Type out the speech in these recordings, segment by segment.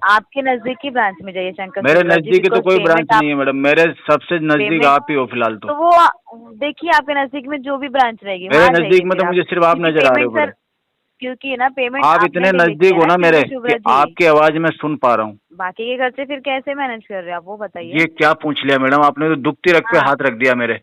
आपके नजदीकी ब्रांच में जाइए शंकर मेरे सुब्रा जी, नजदीकी तो बिकॉज कोई ब्रांच पेमेंट आप नहीं है मैडम, मेरे सबसे नजदीक पेमेंट आप ही हो फिलहाल तो वो देखिए आपके नजदीक में जो भी ब्रांच रहेगी मेरे वहाँ जाइए नजदीक में फिर तो आप, मुझे सिर्फ आप क्योंकि नजर आ रहे हो पेमेंट बड़े। सर, क्योंकि ना पेमेंट आप आपने इतने ले लिखी नजदीक है हो ना ना मेरे शंकर कि सुब्रा जी। आपकी आवाज मैं सुन पा रहा हूँ। बाकी के खर्चे फिर कैसे मैनेज कर रहे हो आप, वो बताइए। ये क्या पूछ लिया मैडम आपने, तो दुखती रख पे हाँ, हाथ रख दिया मेरे।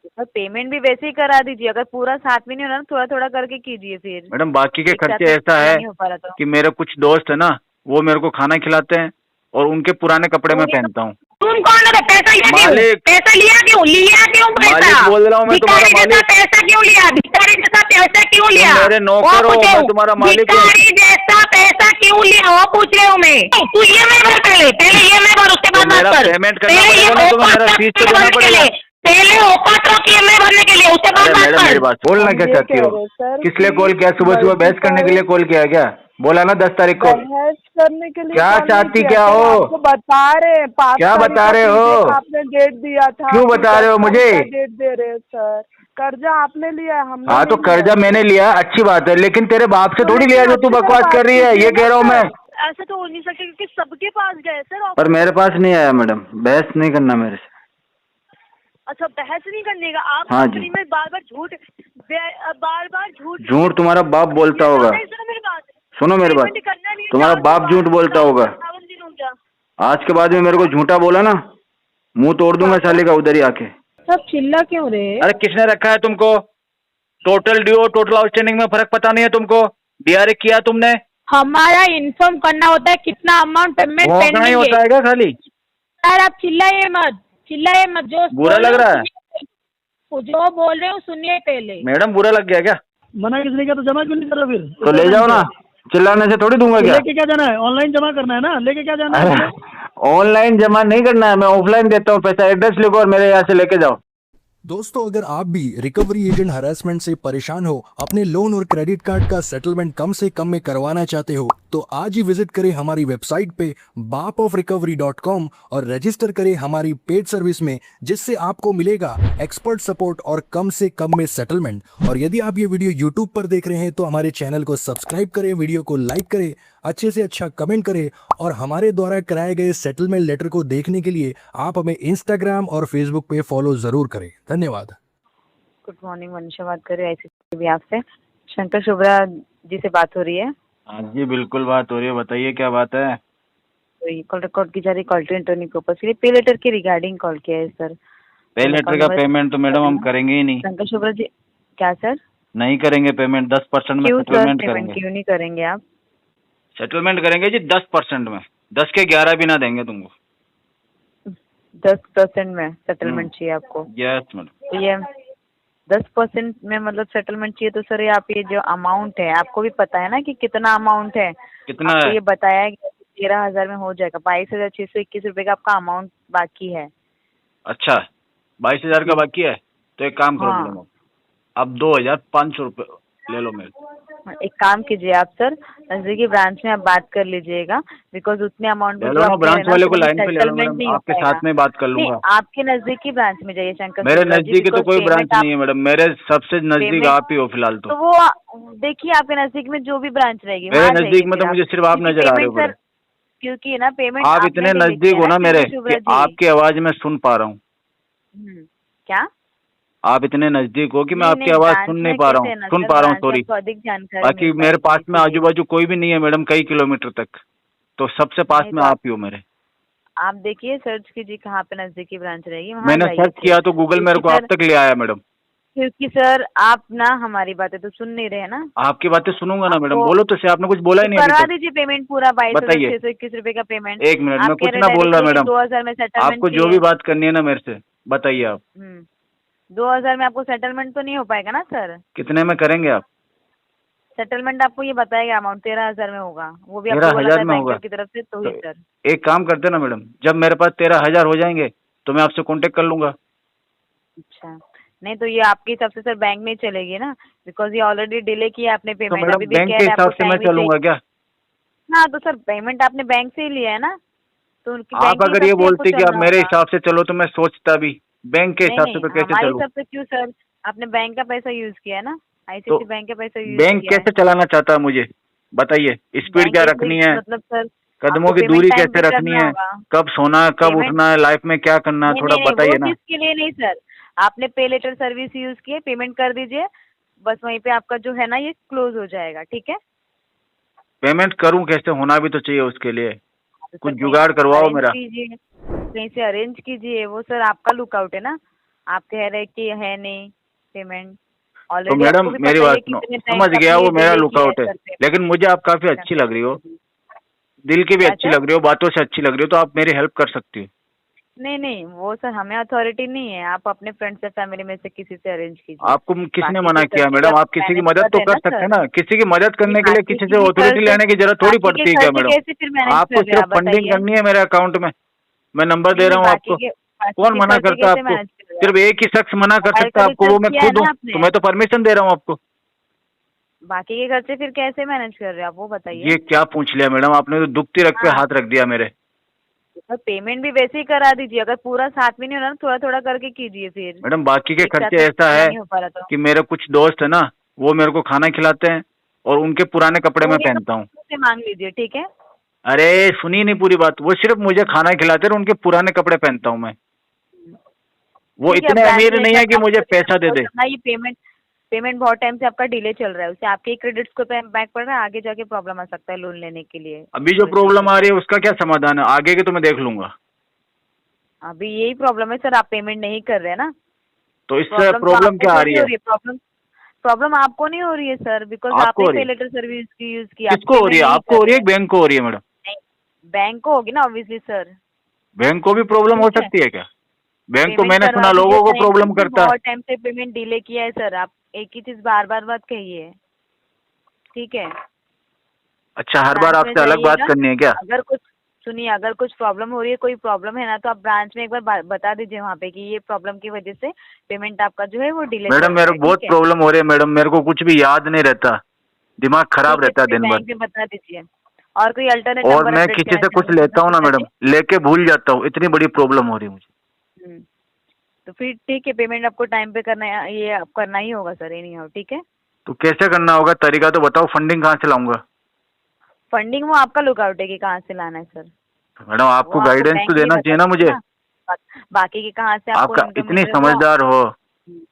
तो पेमेंट भी वैसे ही करा दीजिए, अगर पूरा साथ में नहीं होना थोड़ा थोड़ा करके कीजिए फिर, मैडम बाकी के एक साथ खर्चे में ऐसा पूरा है नहीं हो पा रहा तो। कि मेरे कुछ दोस्त है ना, वो मेरे को खाना खिलाते हैं और उनके पुराने कपड़े मैं पहनता हूँ। तुम कौन हो? पैसा लिया क्यों? मालिक, पैसा लिया क्यों? लिया क्यों पैसा? मालिक बोल रहा हूँ मैं, तुम्हारा भिखारी जैसा मालिक। पैसा क्यों लिया? भिखारी जैसा पैसा क्यों लिया? तुम मेरे वो नौकर हो, पूछे मैं हूँ, तुम्हारा मालिक हूँ। भिखारी जैसा पैसा क्यों लिया वो पूछ रही हूँ मैं। तू ये मैं भर, पहले पहले ये मैं भर, उसके तो बाद मेरा बात कर। पेमेंट करना पहले ये पड़ेगा ना, तुम्हें मेरा औकात फीस रख तो देना भरने के पड़ेगा। लिए, पहले औकात रख ये मैं भरने के लिए, उसके बाद अरे बात मैडम मेरी कर। बात बोलना क्या चाहती हो? किस लिए कॉल किया? सुबह सुबह बहस करने के लिए कॉल किया क्या? बोला ना 10 तारीख को। बहस करने के लिए क्या कॉल नहीं चाहती किया क्या सर, हो? आपको बता रहे हैं 5 क्या तारीख बता का रहे पीछे हो? का आपने डेट दिया था। क्यों अभी बता 10 रहे हो तारीख मुझे? का डेट दे रहे हैं सर। कर्जा आपने लिया है, हमने हाँ तो नहीं लिया कर्जा है। मैंने लिया, अच्छी बात है, लेकिन तेरे बाप से तो थोड़ी लेकिन लिया जो तू अच्छी तरह बकवास कर बात रही है, कीजिए ये ना कह रहा हूँ मैं। सर। ऐसा तो हो नहीं सकता क्योंकि सबके पास गए सर पर ऑफर मेरे तो। पास नहीं आया मैडम, बहस नहीं करना मेरे से। अच्छा बहस नहीं करने का, आप हाँ जी। कंपनी में बार बार झूठ झूठ तुम्हारा बाप बोलता ये होगा। नहीं सुनो मेरी बात। सुनो मेरी बात, पेमेंट करना नहीं है, तुम्हारा 4 दिन बाप बाद झूठ बोलता होगा। 58 दिन हो गया। आज के बाद में मेरे को झूठा बोला ना, मुंह तोड़ दूंगा साले का उधर ही आके। सब चिल्ला क्यों रहे? अरे किसने रखा है तुमको? टोटल ड्यू टोटल आउटस्टैंडिंग में फर्क पता नहीं है तुमको? डीआरए किया तुमने? हमारा इन्फॉर्म करना होता है कितना अमाउंट पेमेंट वो कहाँ ही पेंडिंग होता है। है क्या खाली? सर आप चिल्लाइए मत, चिल्लाइए मत, जो बुरा बोल लग रहे रहा हो है? सुनिए, जो बोल रहे हो सुनिए पहले। मैडम बुरा लग गया क्या? मना किसने किया? तो जमा क्यों नहीं कर रहा फिर? तो ले जाओ ना, चिल्लाने से थोड़ी दूंगा तो क्या? लेके क्या जाना है? ऑनलाइन जमा करना है ना, लेके क्या जाना है आपको? ऑनलाइन जमा नहीं करना है, मैं ऑफलाइन देता हूँ पैसा। एड्रेस लिखो और मेरे यहाँ से लेके जाओ। दोस्तों, अगर आप भी रिकवरी एजेंट हरासमेंट से परेशान हो, अपने लोन और क्रेडिट कार्ड का सेटलमेंट कम से कम में करवाना चाहते हो, तो आज ही विजिट करें हमारी वेबसाइट पे bapofrecovery.com और रजिस्टर करें हमारी पेड सर्विस में, जिससे आपको मिलेगा एक्सपर्ट सपोर्ट और कम से कम में सेटलमेंट। और यदि आप ये वीडियो यूट्यूब पर देख रहे हैं तो हमारे चैनल को सब्सक्राइब करें, वीडियो को लाइक करें, अच्छे से अच्छा कमेंट करें, और हमारे द्वारा कराए गए सेटलमेंट लेटर को देखने के लिए आप हमें इंस्टाग्राम और फेसबुक पे फॉलो जरूर करें। धन्यवाद। गुड मॉर्निंग, मनीषा बात कर रही है ICC भी आपसे। शंकर शुभ्रा जी से बात हो रही है? हाँ जी बिल्कुल बात हो रही है, बताइए क्या बात है? तो ये कॉल रिकॉर्ड की जा रही, कॉल टू इंटरव्यू के ऊपर से पे लेटर के रिगार्डिंग कॉल किया है सर। पे लेटर का पेमेंट तो मैडम हम करेंगे ही नहीं। शंकर शुभ्रा जी क्या सर? नहीं करेंगे पेमेंट, 10% में क्यों सर सेटलमेंट पेमेंट करेंगे। क्यों नहीं करेंगे आप? सेटलमेंट करेंगे जी 10% में, 10 के 11 भी ना देंगे तुमको। 10% में सेटलमेंट चाहिए आपको? Yes madam. तो ये 10% में मतलब सेटलमेंट चाहिए, तो सर ये आप ये जो अमाउंट है आपको भी पता है ना कि कितना अमाउंट है? कितना आपको है? ये बताया है कि 13,000 में हो जाएगा, 22,621 रुपए का आपका अमाउंट बाकी है। अच्छा 22,000 का बाकी है, तो एक काम करो हाँ। मैडम, अब 2,500 रुपये ले लो मेरे। एक काम कीजिए आप सर, नजदीकी ब्रांच में आप बात कर लीजिएगा, बिकॉज उतने अमाउंट ले लो ना, ब्रांच वाले को लाइन पे ले लो मैडम, आपके साथ में बात कर लूंगा। आपके नजदीकी ब्रांच में जाइए शंकर मेरे शुभ्रा जी, नजदीकी तो because कोई ब्रांच पेमेंट आप नहीं है मैडम, मेरे सबसे नजदीक पेमेंट आप ही हो फिलहाल तो तो। वो देखिए आपके नजदीक में जो भी ब्रांच रहेगी मेरे वहाँ नजदीक जाइए में फिर तो आप, मुझे सिर्फ आप क्योंकि नजर आ रहे हो पेमेंट बड़े। सर, क्योंकि ना पेमेंट आप आपने इतने भी लिखी नजदीक है हो ना मेरे शंकर शुभ्रा कि जी। आपकी आवाज मैं सुन पा रहा हूँ। क्या? आप इतने नजदीक हो कि मैं नहीं, आपकी नहीं, आवाज ब्रांच सुन में नहीं पा रहा कैसे है हूँ, ना सुन सर, पा रहा हूँ ब्रांच में सॉरी। आपको अधिक जानकारी बाकी मिल मेरे पाएगी पास में इसीलिए। आजू बाजू कोई भी नहीं है मैडम, कई किलोमीटर तक, तो सबसे पास नहीं में तो आप ही हो मेरे। आप देखिए सर्च कीजिए कहाँ पे नजदीकी ब्रांच रहेगी, वहाँ मैंने जाइए सर्च फिर। किया तो गूगल मेरे को आप तक ले आया मैडम। क्योंकि सर आप ना हमारी बातें तो सुन नहीं रहे ना। आपकी बातें सुनूंगा ना मैडम, आपको बोलो तो सही, आपने कुछ बोला ही नहीं अभी करवा तक। दीजिए पेमेंट पूरा बताइए। 22,621 रुपए का पेमेंट। एक मिनट, आप मैं कह कुछ रहे ना बोल रहा डायरेक्टली मैडम, 2,000 में सेटलमेंट आपको जो चाहिए। भी बात करनी है ना मेरे से बताइए आप। 2,000 में आपको सेटलमेंट तो नहीं हो पाएगा ना सर? कितने में करेंगे आप? सेटलमेंट आपको ये बताएगा अमाउंट 13,000 में होगा, वो भी आपको बोला 13,000 था में होगा? बैंकर की तरफ से, तो ही तो सर। एक काम करते ना मैडम, जब मेरे पास 13,000 हो जाएंगे तो मैं आपसे कांटेक्ट कर लूंगा। अच्छा नहीं तो ये आपके हिसाब से सर बैंक में ही चलेगी ना, बिकॉज ये ऑलरेडी डिले किया आपने तो पेमेंट, मैडम अभी भी बैंक कह के रहे हैं हिसाब आपको से मैं टाइम ही चलूंगा चाहिए। क्या? हाँ तो सर पेमेंट आपने बैंक से ही लिया है ना, तो उनकी बैंक आप के अगर ये हिसाब से आपको बोलती कि आप चलना मेरे होगा। हिसाब से चलो तो मैं सोचता भी, बैंक के नहीं हिसाब से नहीं तो कैसे हमारे चलूं? हिसाब से क्यों सर, आपने बैंक का पैसा यूज किया है ना, तो ICICI बैंक का पैसा यूज बैंक किया है। कैसे चलाना चाहता है मुझे बताइए, स्पीड बैंक क्या ऐसे रखनी है? मतलब सर कदमों आपको की payment दूरी time कैसे पे रखनी करना है, होगा। कब सोना है, कब Payment- उठना है, लाइफ में क्या करना है, नहीं थोड़ा नहीं नहीं, बताइए वो ना। चीज के लिए नहीं सर, आपने पे लेटर सर्विस यूज की है, पेमेंट कर दीजिए, बस वहीं पे आपका जो है ना ये क्लोज हो जाएगा, ठीक है। पेमेंट करूं कैसे, होना भी तो चाहिए उसके लिए, तो कुछ सर जुगाड़ करवाओ अरेंज मेरा। कीजिए, कहीं से अरेंज कीजिए, वो सर आपका लुकआउट है ना, आप कह रहे कि है नहीं पेमेंट, तो ऑलरेडी मैडम आपको भी मेरी पता ही बात है सुनो, कितने टाइम समझ से गया, आपने वो मेरा डिले किया लुकआउट है, सर पेमेंट। लेकिन मुझे आप काफी अच्छी लग रही हो, दिल की भी क्या अच्छी सर? लग रही हो, बातों से अच्छी लग रही हो, तो आप मेरी हेल्प कर सकती हो। नहीं नहीं, वो सर हमें अथॉरिटी नहीं है, आप अपने फ्रेंड से फैमिली में से किसी से अरेंज कीजिए। आपको किसने बाकी मना के किया खर्चे मैडम, आप आप किसी की मैनेज मदद कर तो रहे कर हैं ना सकते हैं सर। ना, किसी की मदद करने के लिए बाकी किसी के से अथॉरिटी खर्चे- लेने की जरूरत थोड़ी बाकी के पड़ती है क्या खर्चे मैडम। कैसे फिर मैनेज आपको कर रहे हैं, सिर्फ आप फंडिंग बताइए। करनी है मेरे अकाउंट में, मैं नंबर दे नहीं रहा नहीं, हूँ आपको। कौन मना करता है आपको, सिर्फ एक ही शख्स मना कर मोबाइल सकता का है आपको, वो रिचार्ज मैं किया है खुद हूँ, ना आपने? तो मैं तो परमिशन दे रहा हूँ आपको। बाकी के खर्चे फिर कैसे मैनेज कर रहे हैं आप, वो बताइए। ये क्या पूछ लिया मैडम आपने, तो दुखती रख पे हाँ। हाथ रख दिया मेरे। तो पेमेंट भी वैसे ही करा दीजिए, अगर पूरा साथ में नहीं हो रहा ना, थोड़ा थोड़ा करके कीजिए फिर। मैडम बाकी के एक साथ खर्चे में ऐसा पूरा है नहीं हो पा रहा तो कि मेरे कुछ दोस्त है ना, वो मेरे को खाना खिलाते हैं और उनके पुराने कपड़े मैं पूरी पहनता हूँ। से मांग लीजिए, ठीक है। अरे सुनी नहीं पूरी बात, वो सिर्फ मुझे खाना खिलाते हैं और उनके पुराने कपड़े पहनता हूँ मैं, वो ठीक है, इतने ब्रांच अमीर में नहीं है कि आपको मुझे देना पैसा दे दे। ना, ये पेमेंट बहुत टाइम से आपका डिले चल रहा है, उससे आपके क्रेडिट्स को बैक पड़ रहा है, आगे जाके प्रॉब्लम आ सकता है लोन लेने के लिए। अभी जो तो प्रॉब्लम आ रही है उसका क्या समाधान है, आगे के तो मैं देख लूंगा। अभी यही प्रॉब्लम है सर, आप पेमेंट नहीं कर रहे हैं ना। तो इससे तो प्रॉब्लम आपको क्या आ थोड़ी रही हो है, प्रॉब्लम आपको नहीं हो रही है सर, बिकॉज आपको आपने हो रही पे है? लेटर सर्विस की यूज की, किसको हो रही है, आपको हो रही है, बैंक को हो रही है मैडम? बैंक को होगी ना ऑब्वियसली सर। बैंक को भी प्रॉब्लम हो ठीक है। सकती है क्या? बैंक तो पेमेंट मैंने करवा सुना दीजिए लोगों को time प्रॉब्लम पे, करता है। बहुत टाइम से पेमेंट डिले किया है सर, आप एक ही चीज बार बार मत कहिए, ठीक है। अच्छा, हर ब्रांच बार में आपसे अलग बात जाइएगा, करनी है क्या? अगर कुछ सुनिए, अगर कुछ प्रॉब्लम हो रही है, कोई प्रॉब्लम है ना, तो आप ब्रांच में एक बार बता दीजिए वहाँ पे कि ये प्रॉब्लम की वजह से पेमेंट आपका जो है वो डिले मैडम मेरे को बहुत प्रॉब्लम हो रही है मैडम, मेरे को कुछ भी याद नहीं रहता, दिमाग खराब रहता है दिन भर, बैंक में बता दीजिए, और कोई अल्टरनेट और नंबर मैं अपडेट किसी करना से कुछ चाहते हैं लेता हूँ ना तो मैडम, लेके भूल जाता हूँ, इतनी बड़ी प्रॉब्लम हो रही है मुझे। तो फिर ठीक है, पेमेंट आपको टाइम पे करना है, ये आप करना ही होगा सर, एनी हाउ, ठीक है। तो कैसे करना होगा, तरीका तो बताओ, फंडिंग कहाँ से लाऊंगा? फंडिंग वो आपका लुकआउट है कि कहाँ से लाना है सर। मैडम आपको वो गाइडेंस बैंक तो ही देना बता चाहिए ना देगा मुझे। बाकी के कहाँ से आपको आपका income इतनी मिल रही है, वो समझदार हो,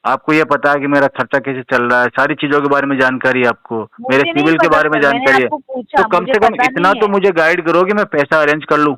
आपको ये पता है कि मेरा खर्चा कैसे चल रहा है, सारी चीजों के बारे में जानकारी है आपको, मुझे मेरे नहीं सिविल के पता बारे में सर, मैंने जानकारी है, आपको पूछा, तो कम मुझे से कम पता इतना नहीं तो है। मुझे गाइड करो कि मैं पैसा अरेंज कर लूँ।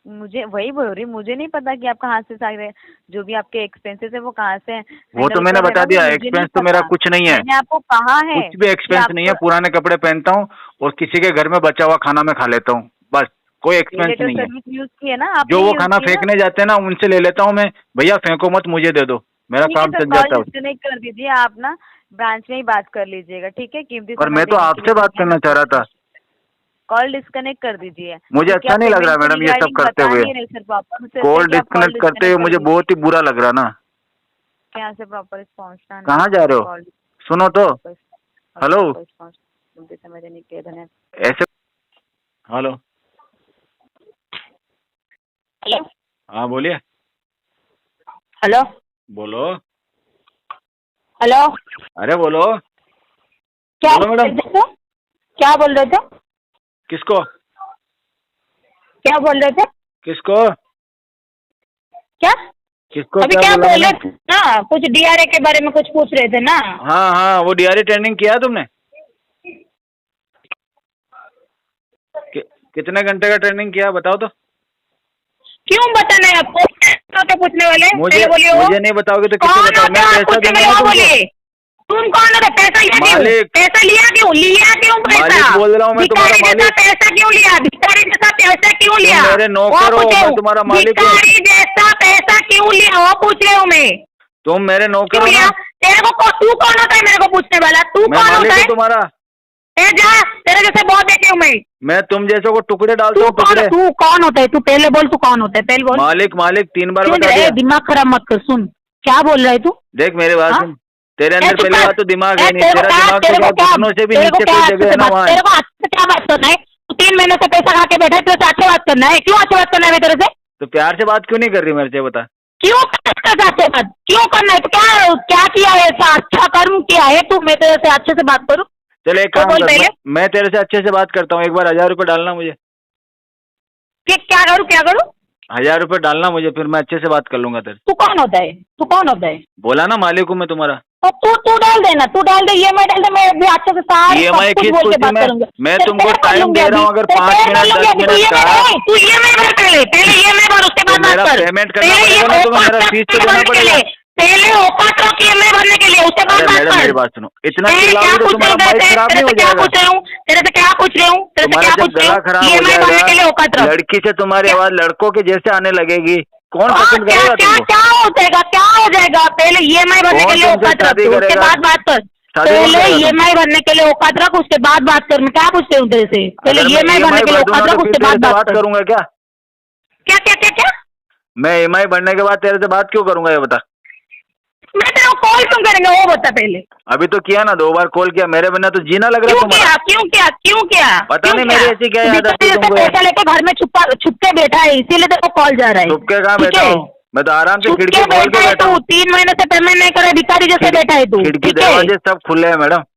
मुझे वही बोल रही, मुझे नहीं पता कि आप कहाँ से सारे जो भी आपके एक्सपेंसेस है वो कहाँ से वो तो मैंने बता दिया, एक्सपेंस तो मेरा कुछ नहीं है, मैंने आपको कहा है कुछ भी एक्सपेंस नहीं है, पुराने कपड़े पहनता हूँ और किसी के घर में बचा हुआ खाना मैं खा लेता हूँ, बस कोई एक्सपेंस नहीं है। सर्विस यूज की है ना जो वो खाना फेंकने जाते हैं ना उनसे ले लेता हूँ मैं, भैया फेंको मत, मुझे दे दो, मेरा काम चल जाता है। डिस्कनेक्ट कर दीजिए आप ना, ब्रांच में ही बात कर लीजिएगा, ठीक है। कीमती और मैं तो आपसे बात करना चाह रहा था। कॉल डिस्कनेक्ट कर दीजिए, मुझे अच्छा नहीं लग रहा मैडम ये सब करते हुए, कॉल डिस्कनेक्ट करते हुए मुझे बहुत ही बुरा लग रहा ना। यहाँ से प्रॉपर रिस्पॉन्स ना, कहाँ जा रहे हो, सुनो तो, हेलो समय देने के लिए धन्यवाद। ऐसे, हेलो हेलो हाँ बोलिए, हेलो बोलो, हेलो, अरे बोलो, क्या बोलो बोल मैडम। रहे थे? क्या बोल रहे थे? किसको क्या बोल रहे थे? किसको क्या किसको अभी क्या बोला बोले मैंने? थे ना, कुछ डीआरए के बारे में कुछ पूछ रहे थे ना। हाँ हाँ, वो डीआरए ट्रेनिंग किया तुमने? कितने घंटे का ट्रेनिंग किया बताओ तो। क्यों बताना है आपको, तो पूछने वाले मुझे पहले बोलिए। मुझे नहीं बताओगे तो किससे कौन बताओ, मैं होते हो पैसा पूछने दूंगा वाले, ना वो तुमको। बोलिए। तुम कौन होते, पैसा लिया क्यों? मालिक। पैसा लिया क्यों पैसा? मालिक बोल रहा हूँ मैं, तुम्हारा भिखारी जैसा मालिक। पैसा क्यों लिया? भिखारी जैसा पैसा क्यों लिया? तुम मेरे नौकर वो हो, पूछे मैं हूँ। तुम्हारा मालिक हूँ। भिखारी जैसा पैसा क्यों लिया वो पूछ रही हूँ मैं। तुम मेरे नौकर क्यों हो लिया? ना। तेरे को तू कौन होता है मेरे को पूछने वाला? तू मैं कौन मालिक होता हूँ है? तुम्हारा। ए जा, तेरे जैसे बहुत देती हूँ मैं तुम जैसे को टुकड़े डालता हूँ, टुकड़े। तू कौन होता है? तू पहले बोल, तू कौन होता है पहले बोल। मालिक मालिक 3 बार सुन बता रे, दिया। दिमाग खराब मत कर, सुन क्या बोल रहा है तू। देख मेरी बात हाँ? सुन, तेरे अंदर चुप पहली कर। बात तो दिमाग है नहीं, तेरे तेरा को दिमाग तो क्या घुटनों से भी तेरे को नीचे क्या कोई अच्छे जगह से है ना बात, वहाँ तेरे है। को अच्छे से क्या बात करना है? तू 3 महीने से पैसा खा के बैठा है, तेरे से अच्छे बात करना है? क्यों अच्छे बात करना है तेरे से? तो प्यार से बात क्यों नहीं कर रही मेरे से, बता। क्यों करना चाहते बात, क्यों करना है? तो क्या क्या किया है ऐसा अच्छा कर्म किया है तू मैं तेरे से अच्छे से बात करूं? चल एक तो काम बोल कर, पहले। मैं तेरे से अच्छे से बात करता हूँ, एक बार 1000 रुपये डालना मुझे। क्या करूँ क्या करूँ? 1000 रुपये डालना मुझे, फिर मैं अच्छे से बात कर लूंगा तेरे। तू कौन होता है? तू कौन होता है? बोला ना मालिक हूँ मैं तुम्हारा। तो तू डाल देना, तू डाल दे, EMI डाल दे, मैं भी अच्छे से सारे EMI सब कुछ किस बोल के कुछ बात मैं करूंगा। मैं तेरे तुमको पे कर टाइम लूंगी दे रहा हूँ, अभी। अगर तेरे 5 पे कर मिनट लूंगी 10 अभी। तू मिनट EMI का नहीं, तू EMI भर पहले EMI भर, उसके तो बाद मेरा बात कर। पेमेंट करना पहले पड़ेगा ना तुम्हें, मेरा औकात फीस तो रख देना के पड़ेगा। लिए, पहले औकात रख EMI भरने के लिए, उसके बाद अरे बात मैडम कर। मेरी बात सुनो, इतना मैं क्या चिल्लाओगी तो पूछ रही तुम्हारा हूँ माइक तेरे से? खराब तेरे नहीं हो से क्या जाएगा? पूछ रही हूँ? तेरे से क्या पूछ रही हूँ? तेरे से तुम्हारा क्या जब पूछ रही गला हूँ? खराब हो EMI भरने जाएगा, के लिए औकात रख। लड़की से तुम्हारी आवाज लड़कों के जैसे आने लगेगी, कौन और पसंद क्या करेगा क्या तुमको? क्या हो जाएगा? क्या हो जाएगा? पहले EMI भरने के कौन लिए तुमसे औकात रख, शादी तू उसके करेगा? बाद बात कर। शादी कौन पहले करेगा तुमसे? EMI भरने के लिए औकात रख, उसके बाद बात कर। मैं क्या पूछ रही हूँ तेरे से? पहले अगर मैं EMI भरने EMI के लिए भर दूंगा औकात तो रख, फिर उसके तेरे बाद से बात बात कर। करूंगा क्या? क्या क्या क्या क्या? मैं EMI भरने के बाद तेरे से बात क्यों करूंगा ये बता? मैं तेरे को कॉल क्यों करेंगे वो बता पहले। अभी तो किया ना, 2 बार कॉल किया, मेरे बिना तो जीना लग रहा क्यों तुम्हारा। किया? क्यों किया? क्यों किया? पता क्यों नहीं किया? मेरी ऐसी क्या तू आदत थी भिखारी जैसे तुमको। पैसा लेके घर में छुप के बैठा है, इसीलिए तेरे को कॉल जा रहा है। छुप के कहाँ ठीक बैठा है? हूँ? मैं तो आराम से छुप खिड़की के खोल बैठा के है बैठा तू, हूँ। 3 महीने से पेमेंट नहीं करे, भिखारी जैसे बैठा है तू। खिड़की ठीक है? दरवाजे सब खुले हैं मैडम।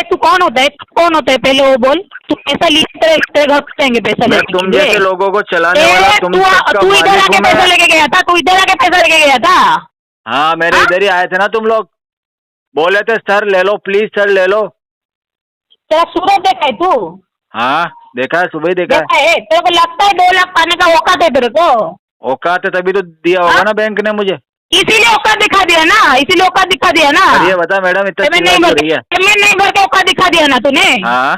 तू कौन होता है? तू कौन होता है पहले वो बोल। तू पैसा लिए तेरे घर पे आएंगे पैसा मैं लेने के तुम लिए? जैसे लोगों को चलाने वाला, तुम सबका तू इधर मालिक आके हूँ मैं। पैसा लेके गया था? तू इधर आके पैसा लेके गया था? हाँ मेरे हाँ? इधर ही आए थे ना तुम लोग, बोले थे सर ले लो प्लीज, सर ले लो। तेरा सूरज देखा है तू? हाँ देखा है, सुबह ही देखा है। देखा है? तेरे को लगता है 2 लाख पाने का औकात है तेरे को? औकात है तभी तो दिया होगा हाँ? ना बैंक ने मुझे। इसीलिए औकात दिखा दिया ना, इसीलिए औकात दिखा दिया ना। और ये बता मैडम, इतना पेमेंट चिल्ला नहीं क्यों भर रही है? पेमेंट नहीं भर के औकात दिखा दिया ना तूने? हाँ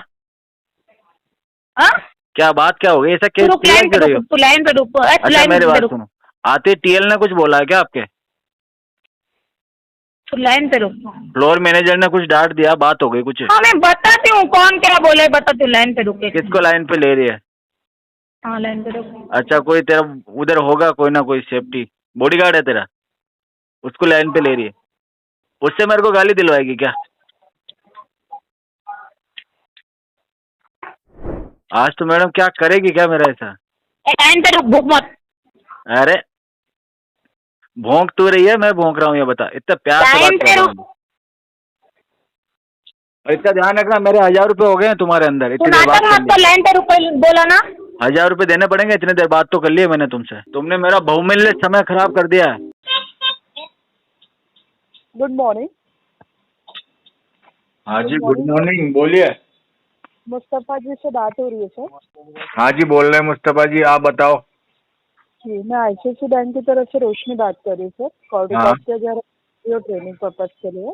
हाँ? क्या बात क्या हो गई, ऐसा तू रुक, चिल्ला लाइन पे क्यों रही हो? रुक, तू लाइन पे रुक। अच्छा मेरी बात सुनो, आते TL ने कुछ बोला है क्या आपके? तू लाइन पे रुक। फ्लोर मैनेजर ने कुछ डांट दिया, बात हो गई कुछ? हाँ मैं बताती हूँ कौन क्या बोले, बता। तू लाइन पे रुक। किसको लाइन पे ले रही है? हाँ लाइन पे रुक। अच्छा कोई तेरा उधर होगा कोई ना कोई सेफ्टी बॉडीगार्ड है तेरा, उसको लाइन पे ले रही है, उससे मेरे को गाली दिलवाएगी क्या? आज तो मैडम क्या करेगी क्या मेरा ऐसा? लाइन पे रुक, भूख मत। अरे भौंक तू रही है, मैं भौंक रहा हूँ, ये बता, इतना प्यार से लाइन बात पे कर रहा रुक। हूँ। और इतना ध्यान रखना, मेरे 1000 रुपये हो गए हैं तुम्हारे अंदर, तू इतनी देर बात नाटक कर मत कर, ली। लाइन पे रुक बोला ना। 1000 रुपये देने पड़ेंगे, इतनी देर बात तो कर ली है मैंने तुमसे, तुमने मेरा बहुमूल्य समय खराब कर दिया है। Good morning. हाँ जी गुड मॉर्निंग, बोलिए। मुस्तफ़ा जी से बात हो रही है सर? हाँ जी बोल रहे हैं मुस्तफा जी, आप बताओ। जी मैं ICICI बैंक की तरफ से रोशनी बात कर रही हूँ सर। कॉल रिकॉर्ड किया जा रहा है ट्रेनिंग पर्पज के लिए।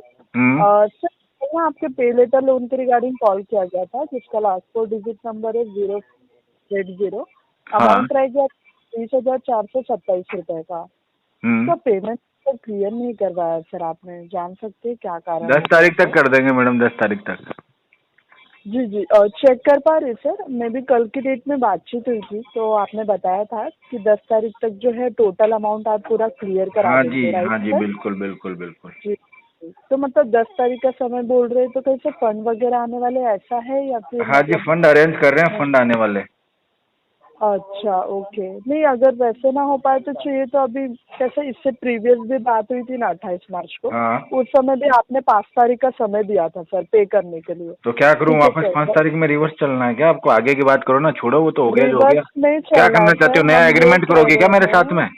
सर यहाँ आपके पे लेटर लोन के रिगार्डिंग कॉल किया गया था, जिसका लास्ट 4 डिजिट नंबर है 080। अमाउंट रह गया 30,427 रुपए का। तो पेमेंट तो क्लियर नहीं करवाया सर आपने, जान सकते हैं क्या कारण? 10 तारीख तक कर देंगे मैडम, 10 तारीख तक। जी जी चेक कर पा रहे सर। मैं भी कल की डेट में बातचीत हुई थी, तो आपने बताया था कि 10 तारीख तक जो है टोटल अमाउंट आप पूरा क्लियर करा हाँ देंगे, जी राइट हाँ जी, सर? बिल्कुल बिल्कुल बिल्कुल। जी तो मतलब 10 तारीख का समय बोल रहे हैं, तो कैसे फंड वगैरह आने वाले ऐसा है या फिर? हाँ जी फंड अरेंज कर रहे हैं, फंड आने वाले। अच्छा ओके। नहीं अगर वैसे ना हो पाए तो चाहिए तो अभी, कैसे इससे प्रीवियस भी बात हुई थी ना 28 मार्च को। हाँ उस समय भी आपने 5 तारीख का समय दिया था सर पे करने के लिए। तो क्या करूँ, ठीक है वापस सर। 5 तारीख में रिवर्स चलना है क्या आपको? आगे की बात करो ना, छोड़ो वो तो हो गया जो हो गया। रिवर्स नहीं क्या चलना करना है चाहते हो, सर, नया हम एग्रीमेंट ये करोगे कह क्या रहे मेरे साथ हैं- में?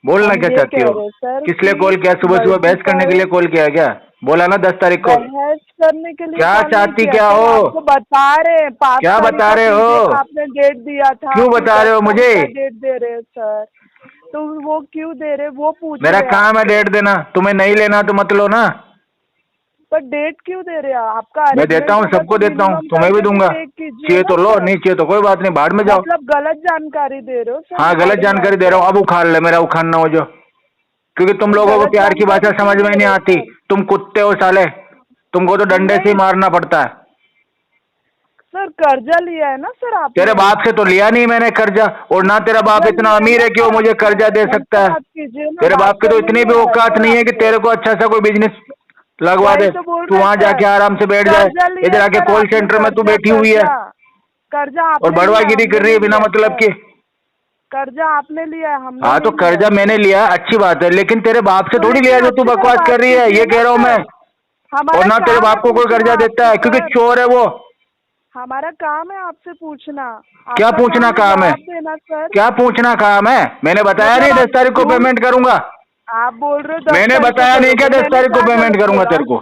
बोलना हम क्या ये चाहती कह हो? रहे हैं सर किस लिए कि कॉल किया? सुबह सुबह बहस करने के लिए कॉल किया क्या? बोला ना 10 तारीख को। बहस करने के लिए क्या कॉल नहीं चाहती किया क्या सर, हो? आपको बता रहे हैं 5 क्या तारीख बता का रहे हो? previous आपने डेट दिया था। क्यों फिर बता रहे हो 10 मुझे? तारीख का डेट दे रहे हैं सर, तो वो क्यों दे रहे, वो पूछ मेरा रहे हैं काम है आपसे। डेट देना, तुम्हें नहीं लेना तो मत लो ना। पर डेट क्यों दे रहे हैं आपका? मैं देता हूँ, arrangement सबको होगा तो देता हूँ, minimum तुम्हें भी पैसे दूंगा। पे कीजिए चाहिए ना तो लो, सर। नहीं चाहिए तो कोई बात नहीं, भाड़ में जाओ। मतलब गलत जानकारी दे रहे हो सर। हाँ गलत जानकारी दे रहा हूँ, अब उखाड़ ले, मेरा उखाड़ना हो जो, क्योंकि तुम लोगों को गलत प्यार की भाषा जानकारी समझ क्यों में दे नहीं रहे हो आती। सर? तुम कुत्ते हो साले, तुमको तो डंडे से ही नहीं। मारना पड़ता है। सर कर्जा लिया है ना सर आपने? तेरे बाप से तो लिया नहीं मैंने कर्जा, और ना तेरा बाप इतना अमीर है कि वो मुझे कर्जा दे सकता है। तेरे बाप की तो इतनी भी औकात नहीं है कि तेरे को अच्छा सा कोई बिजनेस लगवा दे, तू वहाँ जाके आराम से बैठ जाए। इधर आके कॉल सेंटर में तू बैठी हुई है कर्जा और बड़वागिरी कर रही है बिना मतलब की। कर्जा आपने लिया है, हमने हाँ तो नहीं लिया कर्जा है। मैंने लिया, अच्छी बात है, लेकिन तेरे बाप से तो थोड़ी लेकिन लिया जो अच्छी तू तरह बकवास बात कर रही है, कीजिए ये ना कह रहा हूँ मैं। सर। हमारा और ना तेरे काम बाप है को कोई कर्जा पूछना देता है, आपसे, क्योंकि सर। चोर है वो। हमारा काम है आपसे पूछना। क्या आपका पूछना काम है? जवाब देना, सर। क्या पूछना काम है? मैंने बताया नहीं मतलब 10 तारीख को आप पेमेंट करूंगा। आप बोल रहे हो 10 मैंने तारीख को बताया नहीं क्या करोगे, 10 मैंने तारीख को क्या पेमेंट गलत करूंगा बोला? तेरे को?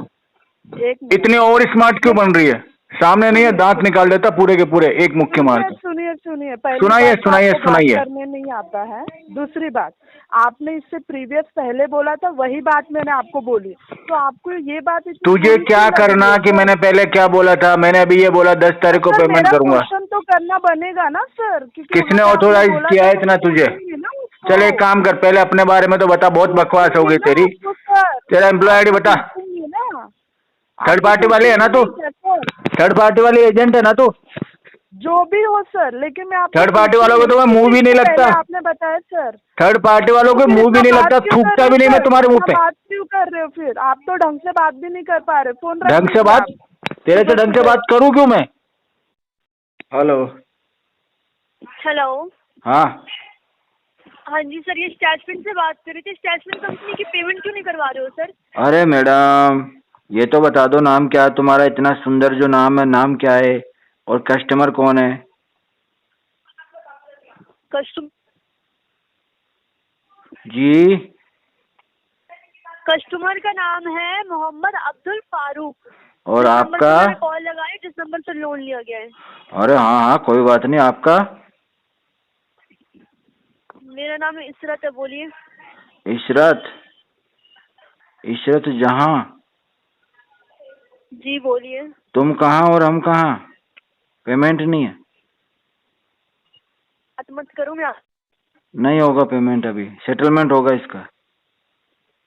एक मिनट, इतनी ओवर स्मार्ट क्यों बन रही है? सामने नहीं है, दांत निकाल देता पूरे के पूरे, एक मुक्के मार के। सुनिए, पहली सुनाइए, बात तो सुनाइए, आपको बात सुनाइए। करने नहीं आता है। दूसरी बात, आपने इससे प्रीवियस पहले बोला था, वही बात मैंने आपको बोली, तो आपको ये बात इतनी तुझे बुरी क्या क्यों लग रही करना है, कि सर? मैंने पहले क्या बोला था? मैंने अभी ये बोला 10 तारीख को सर, पेमेंट मेरा करूंगा। क्वेश्चन तो करना बनेगा ना, सर, क्योंकि किसने वहाँ पे आपने ऑथोराइज बोला किया था, है मैं इतना तुझे? पूछूंगी ना उसको। चल एक काम कर, पहले अपने बारे में तो बता, बहुत बकवास हो गई पूछूंगी ना तेरी। आपको, सर। तेरा एम्प्लॉय आईडी आपको बता। पूछूंगी ना। थर्ड आपको पार्टी वाली है ना पूछूंगी तू? नहीं क्या, सर? थर्ड पार्टी वाली एजेंट है ना तू? जो भी हो, सर, लेकिन मैं आपको थर्ड पार्टी वालों को पूछूंगी तो मैं ना, मुंह भी नहीं इससे लगता। पहले आपने बताया, सर। थर्ड पार्टी वालों तो को फिर मुंह भी इतना नहीं बात लगता, क्यों कर थूकता रहे हो, भी नहीं मैं सर? तुम्हारे मुंह इतना पे। बात क्यों कर रहे हो फिर? आप तो ढंग से बात भी नहीं कर पा रहे। फोन रख ढंग से दीजिए बात? आप। तेरे से ढंग से बात करूं क्यों मैं? हेलो। हेलो। हाँ हाँ जी सर, ये स्टैचमेंट से बात कर रही थी। स्टैचमेंट कंपनी की पेमेंट क्यों नहीं करवा रहे हो सर? अरे मैडम, ये तो बता दो नाम क्या है तुम्हारा? इतना सुंदर जो नाम है, नाम क्या है और कस्टमर कौन है? जी, कस्टमर का नाम है मोहम्मद अब्दुल फारूक। और जिस नंबर आपका? से मैंने कॉल लगाई, जिस नंबर से लोन लिया गया है। अरे हाँ हाँ, कोई बात नहीं। आपका? मेरा नाम इशरत है, बोलिए। इशरत? इशरत जहां? जी बोलिए। तुम कहाँ और हम कहाँ? पेमेंट नहीं है? बात मत करो, मैं नहीं होगा पेमेंट, अभी सेटलमेंट होगा इसका।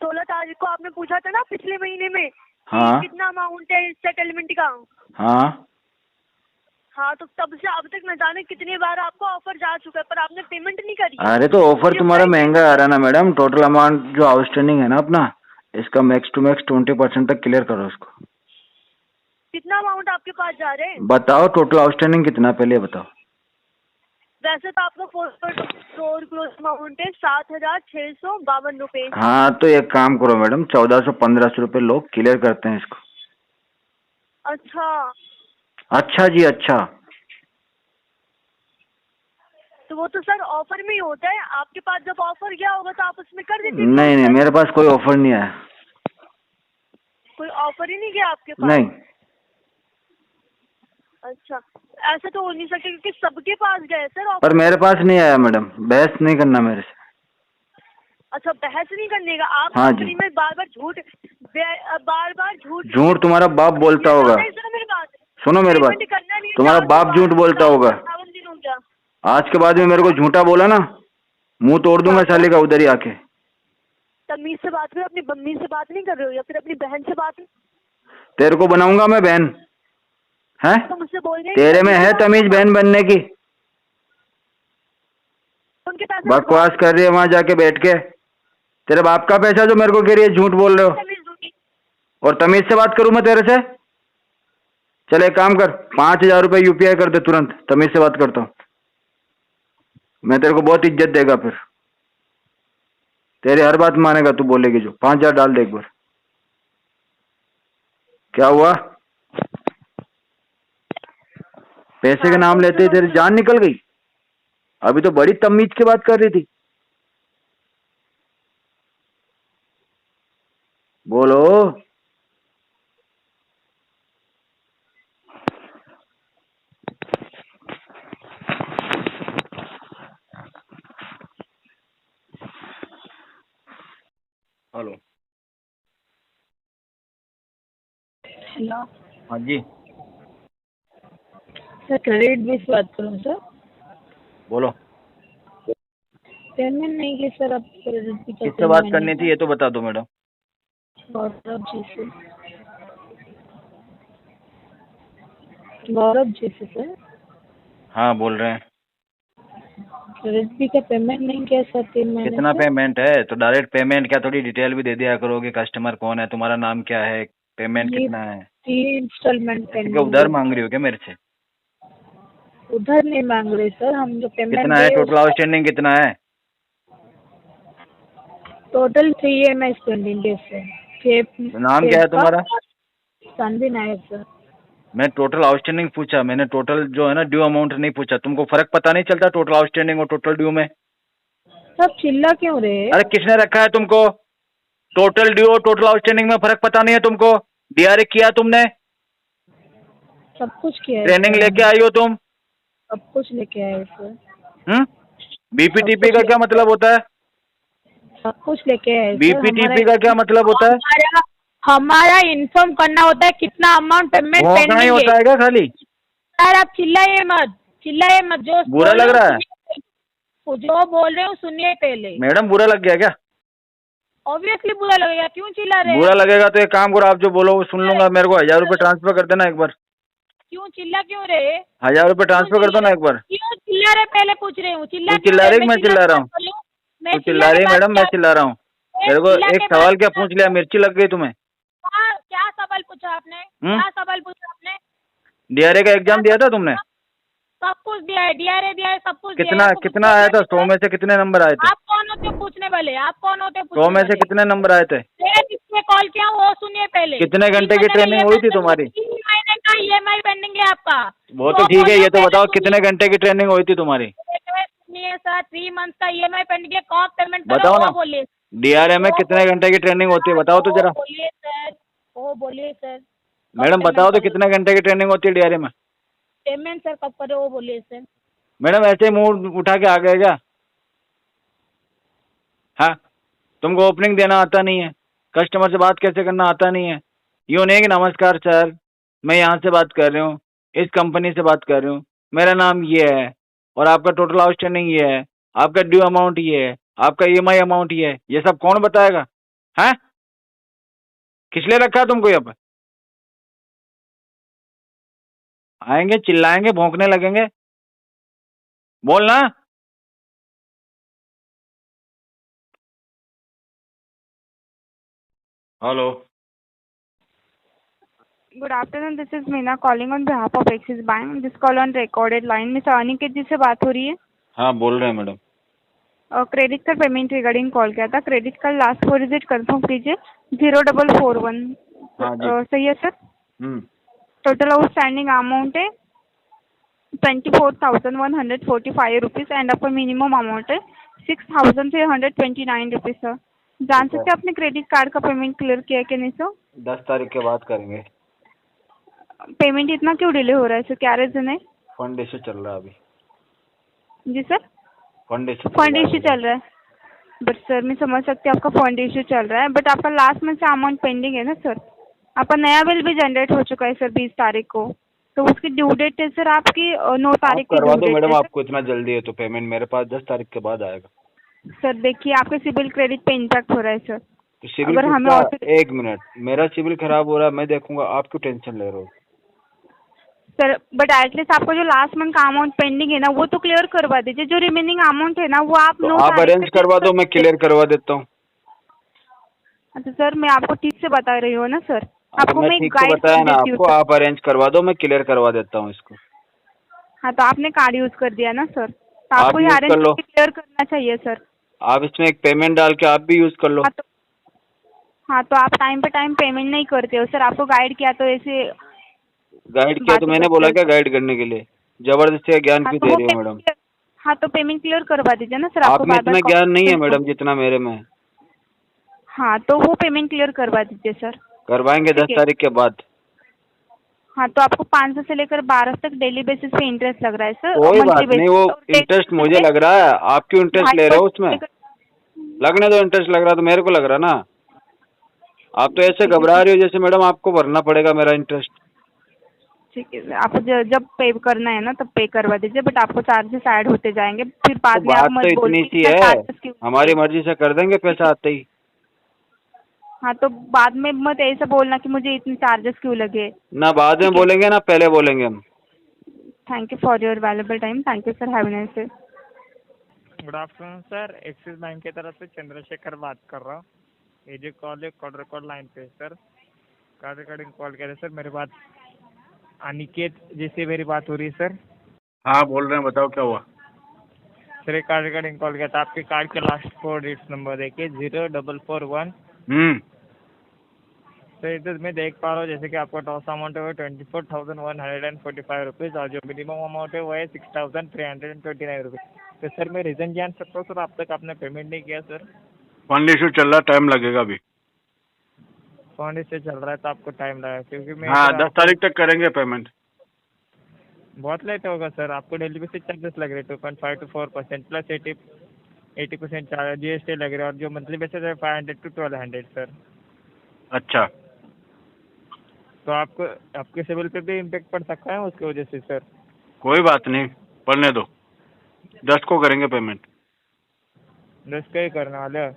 16 तारीख को आपने पूछा था ना पिछले महीने में हाँ। कि कितना अमाउंट है सेटलमेंट का। हाँ हाँ, तो तब से अब तक न जाने कितनी बार आपको ऑफर जा चुका है, पर आपने पेमेंट नहीं करी। अरे तो ऑफर तुम्हारा महंगा आ रहा है ना मैडम। टोटल अमाउंट जो आउटस्टैंडिंग है ना अपना, इसका मैक्स टू मैक्स 20% तक क्लियर करो उसको। कितना अमाउंट आपके पास जा रहे हैं? बताओ टोटल आउटस्टैंडिंग कितना, पहले बताओ। वैसे तो आपका फोर क्लोज अमाउंट है 7,652 रुपए। हाँ तो एक काम करो मैडम, 1400-1500 रुपये लोग क्लियर करते हैं इसको। अच्छा। अच्छा जी, अच्छा। तो वो तो सर ऑफर में ही होता है। आपके पास जब ऑफर गया होगा तो आप उसमें कर देते। नहीं नहीं, मेरे पास कोई ऑफर नहीं आया। कोई ऑफर ही नहीं गया आपके पास? नहीं। अच्छा, ऐसा तो हो नहीं सकता क्योंकि सबके पास गए सर ऑफर। पर मेरे पास नहीं आया मैडम, बहस नहीं करना मेरे से। अच्छा, बहस नहीं करने का। आप हाँ कंपनी में बार बार झूठ तुम्हारा बाप बोलता होगा। सुनो मेरी बात, तुम्हारा बाप झूठ बोलता होगा। आज के बाद में मेरे को झूठा बोला ना, मुंह तोड़ दूंगा साले का उधर ही आके। तमीज से बात करो। अपनी मम्मी से बात नहीं कर रहे हो या फिर अपनी बहन से बात? तेरे को बनाऊंगा मैं बहन है? तो मुझसे बोल रहे तेरे में है तमीज बहन बनने की? उनके पैसे बकवास कर रही है वहां जाके बैठ के। तेरे बाप का पैसा जो मेरे को कह रही है झूठ बोल रहे हो। और तमीज से बात करूं मैं तेरे से? चल एक काम कर, 5,000 रुपये UPI कर दे तुरंत, तमीज से बात करता हूँ मैं। तेरे को बहुत इज्जत देगा फिर। तेरी हर बात मानेगा तू बोलेगी जो। 5,000 डाल दे एक बार। क्या हुआ? पैसे के नाम लेते ही तेरी जान निकल गई? अभी तो बड़ी तमीज की बात कर रही थी। बोलो। हेलो। हेलो हाँ जी सर, क्रेडिट बिल से बात करूँ सर? बोलो। पेमेंट नहीं की सर, अब क्रेडिट बिल का किससे बात करनी थी ये तो बता दो मैडम। गौरव जी से। गौरव जी से सर। हाँ बोल रहे हैं। क्रेडिट बिल का पेमेंट नहीं किया सर 3 महीने कितना से। पेमेंट है? तो डायरेक्ट पेमेंट क्या, थोड़ी डिटेल भी दे दिया करोगे। कस्टमर कौन है, तुम्हारा नाम क्या है, पेमेंट कितना है? 3 इंस्टॉलमेंट क्या पेमेंट। उधार मांग रही हो क्या मेरे से? उधर नहीं मांग रहे सर, हम जो पेमेंट कितना है टोटल आउटस्टैंडिंग कितना है? टोटल 3 EMI पेंडिंग है सर। तो नाम क्या है तुम्हारा? तन्वी नायक सर। मैं टोटल आउटस्टैंडिंग पूछा, मैंने टोटल जो है ना ड्यू अमाउंट नहीं पूछा। तुमको फर्क पता नहीं चलता टोटल आउटस्टैंडिंग और टोटल ड्यू में? सब चिल्ला क्यों रहे? अरे किसने रखा है तुमको? टोटल ड्यू और टोटल आउटस्टैंडिंग में फर्क पता नहीं है तुमको? डीआरए किया तुमने? सब कुछ किया है ट्रेनिंग सर। लेके आई हो तुम? सब कुछ लेके आए सर। बीपीटीपी का क्या मतलब होता है? सब कुछ लेके आए सर। बीपीटीपी का क्या मतलब होता है? हमारा इन्फॉर्म करना होता है कितना अमाउंट पेमेंट भौंकना ही होता है क्या खाली? सर आप चिल्लाइए मत। जो बुरा लग रहा है? जो बोल रहे हो सुनिए पहले। मैडम बुरा लग गया क्या? ऑब्वियसली बुरा लगेगा, क्यों चिल्ला रहे? बुरा लगेगा तो एक काम करो, आप जो बोलो वो सुन लूंगा। मेरे को 1000 रुपये ट्रांसफर कर देना एक बार। क्यों चिल्ला क्यों रहे? 1000 रुपये ट्रांसफर कर दो ना एक बार। क्यों चिल्ला रहे पहले पूछ रही हूँ। तू चिल्ला रही? मैं चिल्ला रहा हूँ? तू चिल्ला रही मैडम? मैं चिल्ला रहा हूँ? मेरे को एक सवाल क्या पूछ लिया, मिर्ची लग गई तुम्हें? क्या सवाल पूछा आपने? क्या सवाल पूछा आपने? डीआरए का एग्जाम दिया था तुमने? सब कुछ दिया है, डीआरए दिया है, सब कुछ दिया है। कितना आया था? 100 में से कितने नंबर आए थे? आप कौन होते पूछने वाले? आप कौन होते 100 में से कितने नंबर आए थे? किसने कॉल किया वो सुनिए पहले। कितने घंटे की ट्रेनिंग हुई थी तुम्हारी? 3 महीने का ईएमआई पेंडिंग है आपका। वो तो ठीक है, ये तो बताओ कितने घंटे की ट्रेनिंग हुई थी तुम्हारी? सुनिए सर, 3 मंथ का ईएमआई पेंडिंग है, कब पेमेंट बताओ ना। बोलिए। डीआरए में कितने घंटे की ट्रेनिंग होती है बताओ तो जरा। बोलिए सर। मैडम बताओ तो कितने घंटे की ट्रेनिंग होती है डीआरए में? पेमेंट सर कब करे वो बोलिए सर। मैडम ऐसे ही मुंह उठा के आ गए क्या? हाँ, तुमको ओपनिंग देना आता नहीं है, कस्टमर से बात कैसे करना आता नहीं है। यूँ नहीं कि नमस्कार सर, मैं यहाँ से बात कर रही हूँ, इस कंपनी से बात कर रही हूँ, मेरा नाम ये है और आपका टोटल आउटस्टैंडिंग ये है, आपका ड्यू अमाउंट ये है, आपका ईएमआई अमाउंट ये है। ये सब कौन बताएगा? हैं? किस लिए रखा है तुमको यहाँ पर? आएंगे, चिल्लाएंगे, भौंकने लगेंगे, बोलना। Hello, good afternoon, this is Meena calling on behalf of Axis Bank. This call on recorded line. Mister Aniket ji से बात हो रही है? हाँ बोल रहे हैं madam. Credit card payment regarding call किया था। Credit card last 4 digit confirm कीजिए। 0441। हाँ जी। सही है सर? टोटल आउटस्टैंडिंग अमाउंट है 24,145 रुपीज़ एंड आपका मिनिमम अमाउंट है 6,329 रुपीज़ सर। जान सकते हैं आपने क्रेडिट कार्ड का पेमेंट क्लियर किया है कि नहीं सर? 10 तारीख के बाद करेंगे। पेमेंट इतना क्यों डिले हो रहा है सर, क्या रीज़न है? फंड इशू चल रहा है अभी। जी सर? फंड इशू चल रहा है। बट सर मैं समझ सकती हूँ आपका फंड इशू चल रहा है, बट आपका लास्ट मंथ से अमाउंट पेंडिंग है ना सर। आपका नया बिल भी जनरेट हो चुका है सर 20 तारीख को, तो उसकी ड्यू डेट है सर आपकी 9 तारीख को। करवा दो मैडम, आपको इतना जल्दी है तो पेमेंट मेरे पास 10 तारीख के बाद आएगा। सर देखिए आपके सिबिल क्रेडिट पे इम्पैक्ट हो रहा है सर। तो सिबिल अगर हमें एक मिनट, मेरा सिबिल खराब हो रहा है मैं देखूंगा, आप क्यों टेंशन ले रहे हो? सर बट एटलीस्ट आपको जो लास्ट मंथ का अमाउंट पेंडिंग है ना वो तो क्लियर करवा दीजिए। जो रिमेनिंग अमाउंट है ना वो आप तो आप अरेंज करवा दो, मैं क्लियर करवा देता हूँ। अच्छा सर मैं आपको ठीक से बता रही हूँ ना सर, आपको मैं मैं ठीक से बताया ना आपको, आप अरेंज करवा दो, मैं क्लियर करवा देता हूँ इसको। हाँ तो आपने कार्ड यूज कर दिया ना सर, तो आपको ये अरेंज क्लियर करना चाहिए सर। आप इसमें एक पेमेंट डाल के आप भी यूज कर लो। हाँ तो आप टाइम पे टाइम पेमेंट नहीं करते हो सर। आपको गाइड किया तो ऐसे गाइड किया तो मैंने बोला क्या गाइड करने के लिए? जबरदस्ती ज्ञान क्यों दे रही हो मैडम? हाँ तो पेमेंट क्लियर करवा दीजिए ना सर। आप में इतना ज्ञान नहीं है मैडम जितना मेरे में। हाँ तो वो पेमेंट क्लियर करवा दीजिए सर। करवाएंगे 10 तारीख के बाद। हाँ तो आपको 500 से लेकर 12 तक डेली बेसिस पे इंटरेस्ट लग रहा है सर। कोई बात नहीं, वो इंटरेस्ट मुझे लग रहा है, आप क्यों इंटरेस्ट ले रहे हो उसमें? लगने दो, इंटरेस्ट लग रहा तो मेरे को लग रहा ना। आप तो ऐसे घबरा रही हो जैसे मैडम आपको भरना पड़ेगा मेरा इंटरेस्ट। ठीक है, आपको जब पे करना है ना तब पे करवा दीजिए, बट आपको चार्जेस ऐड होते जाएंगे फिर बाद में आप मत बोलिए। इतनी सी है, हमारी मर्जी से कर देंगे पैसा आते ही। हाँ तो बाद में मत ऐसा बोलना कि मुझे इतने चार्जेस क्यों लगे। ना बाद में बोलेंगे ना पहले बोलेंगे हम। Thank you for your valuable time. Thank you sir, have a nice day. Good afternoon sir, axis bank की तरफ से चंद्रशेखर बात कर रहा हूँ। ये जो कॉल है कॉल रिकॉर्ड लाइन पे सर, कार्ड रिकॉर्डिंग कॉल कर रहे सर। मेरी बात अनिकेत जी से मेरी बात हो रही है सर? हाँ बोल रहे हैं, बताओ क्या हुआ? सर ये कार्ड रिकॉर्डिंग कॉल किया था। आपके कार्ड के लास्ट 4 डिजिट नंबर देखिए 0441। तो इधर मैं देख पा रहा हूँ जैसे कि आपका टॉस अमाउंट है वो 24,145 रुपीज़ और जो मिनिमम अमाउंट है वो है 6,329 रुपीज़। तो सर मैं रीज़न जान सकता हूँ सर, अब तक आपने पेमेंट नहीं किया सर? फंड इशू चल रहा, टाइम लगेगा अभी। फंड से चल रहा है तो आपको टाइम लगेगा, क्योंकि मैं हाँ, इधर 10 तारीख तक करेंगे पेमेंट। बहुत लेट होगा सर। आपको डिलीवरी चार्जेस लग रहे 2.5 to 4% प्लस 80% चार्ज GST लग रहा है, और जो मंथली बेसिस है 500 to 1200 सर। अच्छा, तो आपको आपके सिविल पे भी इम्पेक्ट पड़ सकता है उसकी वजह से सर। कोई बात नहीं, पढ़ने दो, 10 को करेंगे पेमेंट। 10 का ही करने वाले हो?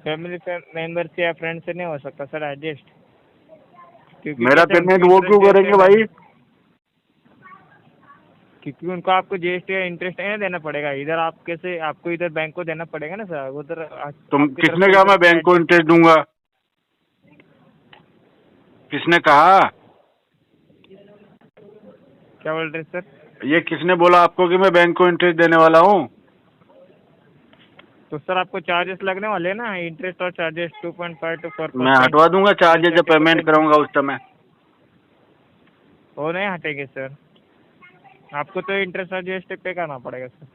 फैमिली मेंबर से या फ्रेंड से नहीं हो सकता सर एडजस्ट? क्योंकि मेरा कैसे पेमेंट उनको वो क्यों interest करेंगे भाई? क्योंकि उनको आपको GST या इंटरेस्ट नहीं देना पड़ेगा, इधर आप कैसे आपको इधर बैंक को देना पड़ेगा ना सर उधर। तुम किसने कहा मैं बैंक को इंटरेस्ट दूंगा? किसने कहा? क्या बोल रहे सर? ये किसने बोला आपको कि मैं बैंक को इंटरेस्ट देने वाला हूँ? तो सर आपको चार्जेस लगने वाले हैं ना, इंटरेस्ट और चार्जेस 2.5 to 4%। मैं हटवा दूंगा चार्जेस जब पेमेंट कराऊंगा उस समय। वो नहीं हटेंगे सर, आपको तो इंटरेस्ट और GST पे करना पड़ेगा सर।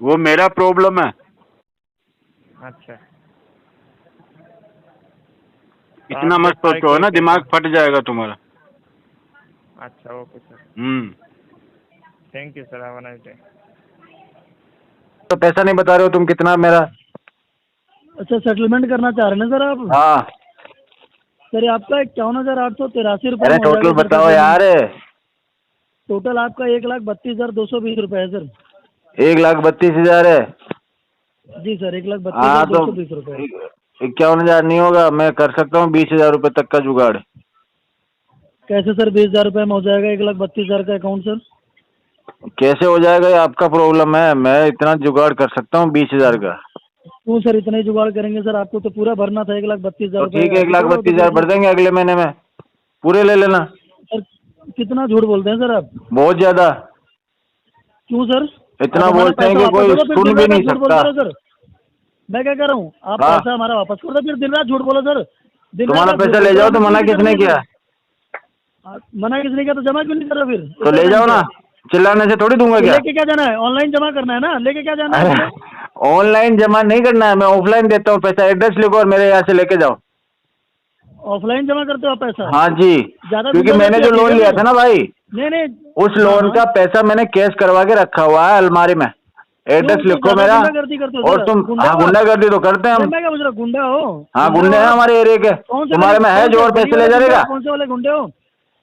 वो मेरा प्रॉब्लम है। अच्छा, इतना मत सोचो है ना, दिमाग फट जाएगा तुम्हारा। अच्छा okay sir, thank you sir, have a nice day. तो पैसा नहीं बता रहे हो तुम कितना मेरा? अच्छा, सेटलमेंट करना चाह रहे हैं ना सर आप? हाँ सर आपका 51,883 रुपये। अरे टोटल बताओ यार। टोटल आपका 1,32,220 रुपये है सर। 1,32,000 है? जी सर, हाँ तो 1,32,220 रुपये। 51,000 नहीं होगा, मैं कर सकता हूँ 20,000 रुपये तक का जुगाड़। कैसे सर 20,000 रुपये में हो जाएगा 1,32,000 का अकाउंट सर? कैसे हो जाएगा ये आपका प्रॉब्लम है, मैं इतना जुगाड़ कर सकता हूँ 20,000 का। क्यों सर इतना ही जुगाड़ करेंगे सर? आपको तो पूरा भरना था 1,32,000 तो रुपये। ठीक है, 1,32,000 भर देंगे अगले महीने में, पूरे ले लेना। सर कितना झूठ बोलते हैं सर आप? बहुत ज्यादा। क्यों सर? इतना बोलते हैं कि कोई सुन भी नहीं सकता। सर मैं क्या कह रहा हूँ, आप हाँ। पैसा हमारा वापस कर दो, फिर दिन रात झूठ बोलो सर। तुम्हारा पैसा ले जाओ, तो मना किसने किया? मना किसने किया? तो जमा क्यों नहीं कर रहे फिर? तो ले जाओ ना, चिल्लाने से थोड़ी दूंगा क्या? लेके क्या जाना है? ऑनलाइन जमा करना है ना, लेके क्या जाना है? ऑनलाइन जमा नहीं करना है, मैं ऑफलाइन देता हूँ पैसा। एड्रेस लिखो और मेरे यहाँ से लेके जाओ। ऑफलाइन जमा करते हो आप पैसा? हाँ जी, क्योंकि मैंने जो लोन लिया था ना भाई, नहीं उस लोन का पैसा मैंने कैश करवा के रखा हुआ है अलमारी में। एड्रेस लिखो मेरा। और तुम गुंडागर्दी तो करते हैं हम। मैं क्या पूछ रहा, गुंडा हो? हाँ गुंडे हैं हमारे एरिया के। तुम्हारे में है जोर पैसे ले जाएगा? कौन से वाले गुंडे हो?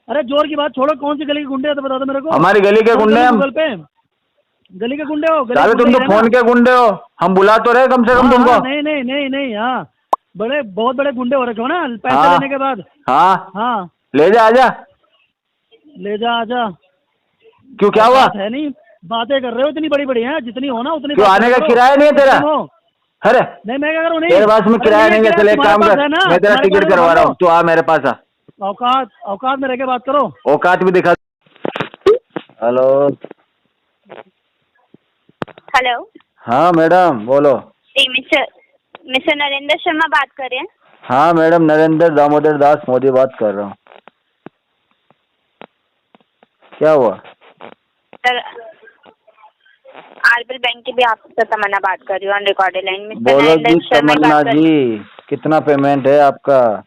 अरे जोर की बात छोड़ो, कौन सी गली के गुंडे हैं तो बता दो मेरे को। हमारी गली के गुंडे हैं हम। गली के गुंडे हो? साले तुम तो फोन के गुंडे हो, हम बुला तो रहे कम से कम तुमको। नहीं, हाँ बहुत बड़े गुंडे हो रखे हो ना पैसे लेने के बाद। हाँ ले जा, आजा। ले जा, आजा। क्यों, क्या हुआ? है नहीं, बातें कर रहे हो इतनी बड़ी बड़ी हैं, जितनी हो ना उतनी। क्यों, आने का किराया नहीं है तेरा? अरे नहीं, मैं क्या करूँ? नहीं तेरे पास में किराया नहीं है, चल एक काम कर, मैं तेरा टिकट करवा रहा हूँ, तू आ मेरे पास आ। औकात में रह के बात करो। औकात भी दिखा। हेलो। हेलो। हाँ मैडम बोलो। जी मिस्टर नरेंद्र शर्मा बात कर रहे हैं? हाँ मैडम, नरेंद्र दामोदर दास मोदी बात कर रहा हूँ। क्या हुआ? सर आरबीएल बैंक की भी आपसे तमन्ना बात कर रही हूँ, ऑन रिकॉर्डेड लाइन में। बोलो जी तमन्ना जी, कितना पेमेंट है आपका?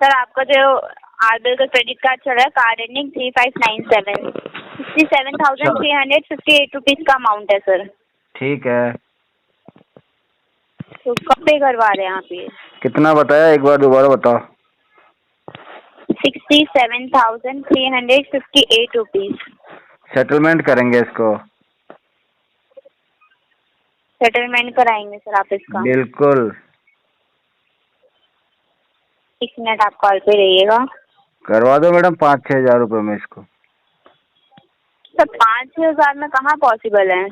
सर आपका जो आरबीएल का क्रेडिट कार्ड चल रहा है, कार्ड एंडिंग 3597, 67,358 रुपीज का अमाउंट है सर। ठीक है, तो कब पे करवा रहे हैं आप ये? कितना बताया, एक बार दोबारा बताओ। 67,358 रुपीज। सेटलमेंट करेंगे इसको। सेटलमेंट कराएंगे सर आप इसका? बिल्कुल। 1 मिनट आप कॉल पे रहिएगा। करवा दो मैडम 5-6 हजार रुपये में इसको। सर 5-6 हजार में कहाँ पॉसिबल है?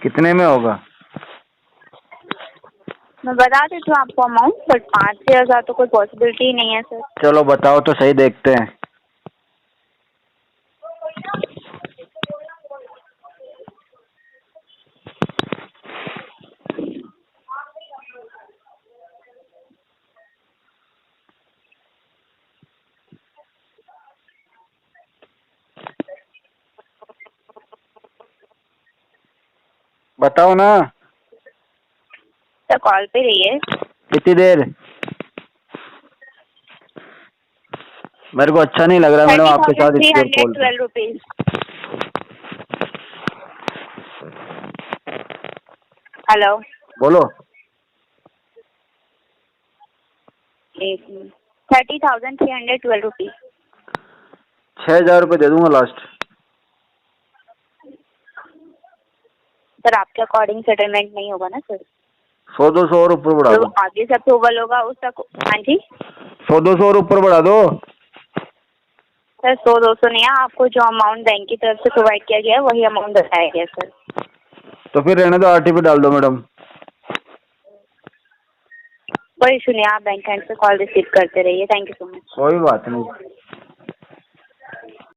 कितने में होगा? मैं बता देती हूँ आपको अमाउंट, बट 5-6 हजार तो कोई पॉसिबिलिटी ही नहीं है सर। चलो बताओ तो सही, देखते हैं। बताओ ना। सर कॉल पे रहिए। कितनी देर? मेरे को अच्छा नहीं लग रहा मैडम आपके साथ इतनी देर कॉल। 30,312 रुपीज। हेलो बोलो। 30,312 रुपीज। 6,000 रुपये दे दूंगा लास्ट। सर आपके अकॉर्डिंग सेटलमेंट नहीं होगा ना सर। 100-200 और ऊपर बढ़ा जो दो। आगे से अप्रूवल होगा उस तक। हाँ जी 100-200 और ऊपर बढ़ा दो। सर 100-200 नहीं है, आपको जो अमाउंट बैंक की तरफ से प्रोवाइड किया गया है वही अमाउंट बताया गया सर। तो फिर रहने दो, आरटी पे डाल दो मैडम। कोई इशू नहीं, आप बैंक हैंड से कॉल रिसीव करते रहिए। Thank you so much. कोई बात नहीं।